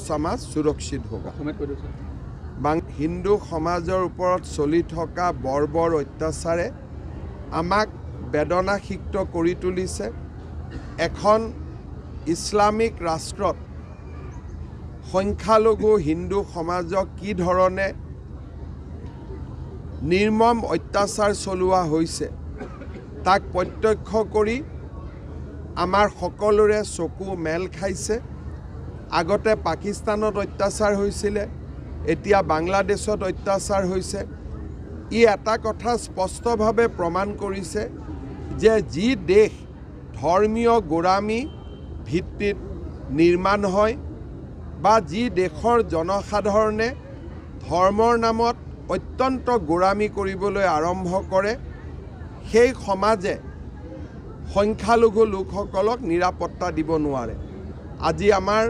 समाज सुरक्षित होगा। हिंदू समाजर ऊपर चलि थका बर्बर अत्याचारे आमाक बेदनासिक्त करि तुलिसे। एखन इस्लामिक राष्ट्रत संख्यालघु हिंदू समाजक कि धरणे निर्मम अत्याचार चलोৱা হৈছে ताक प्रत्यक्ष करि आमार सकलोरे चकु मेल खाइছে। आगते पाकिस्तानत अत्याचार होइছিলে, एतिया बांग्लादेशत अत्याचार होइছে। इ एटा कथा स्पष्टभावे प्रमाण करिছে जे जी देश धर्मीय गोरामी भित्तित निर्माण হয় बा जी देशर जनसाधारणे धर्मर नामत अत्यंत गोरामी करिবলৈ आरम्भ करे, সেই समाजे संख्यालघु लोकসকলক निरापत्ता দিব নোৱাৰে। আজি আমাৰ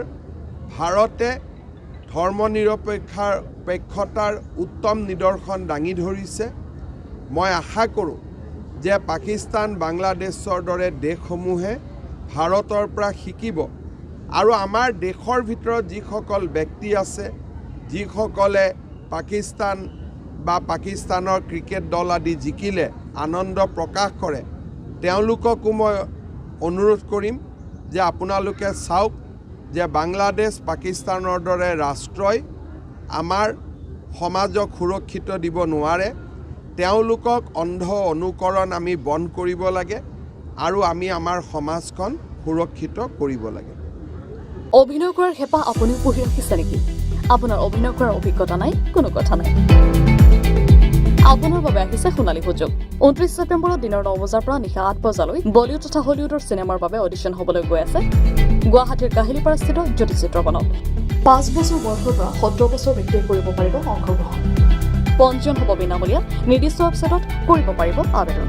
भारते धर्मनिरपेक्षतार उत्तम निदर्शन दाঙি ধৰিছে। मैं आशा करूँ जे पाकिस्तान बांग्लादेशर दरे देशসমূहे भारतर পৰা শিকিব আৰু আমাৰ দেশৰ ভিতৰত যিসকল ব্যক্তি আছে যিসকলে पाकिस्तान बा पाकिस्तानर क्रिकेट दल आदि जिकिले आनंद प्रकाश करे, তেওঁলোককো মই অনুৰোধ কৰিম যে আপোনালোকে চাওক যে বাংলাদেশ পাকিস্তানৰ দৰে ৰাষ্ট্ৰই আমাৰ সমাজক সুৰক্ষিত দিব নোৱাৰে। তেওঁলোকক অন্ধ অনুকৰণ আমি বন্ধ কৰিব লাগে আৰু আমি আমাৰ সমাজখন সুৰক্ষিত কৰিব লাগে। অভিনয় কৰাৰ হেঁপাহ আপুনি পঢ়ি ৰাখিছে নেকি? আপোনাৰ অভিনয় কৰাৰ অভিজ্ঞতা নাই? কোনো কথা নাই। আপোনাৰ বাবে আহিছে সোণালী সুযোগ। 29 ছেপ্টেম্বৰত দিনৰ 9 বজাৰ পৰা নিশা 8 বজালৈ বলিউড তথা হলিউডৰ চিনেমাৰ বাবে অডিশ্যন হ'বলৈ গৈ আছে গুৱাহাটীৰ কাহিলীপাৰাস্থিত জ্যোতি চিত্ৰবনত। 5 বছৰ বয়সৰ পৰা 17 বছৰ ব্যক্তিয়ে কৰিব পাৰিব অংশগ্ৰহণ। পঞ্জীয়ন হ'ব বিনামূলীয়া। নিৰ্দিষ্ট ৱেবছাইটত কৰিব পাৰিব আবেদন।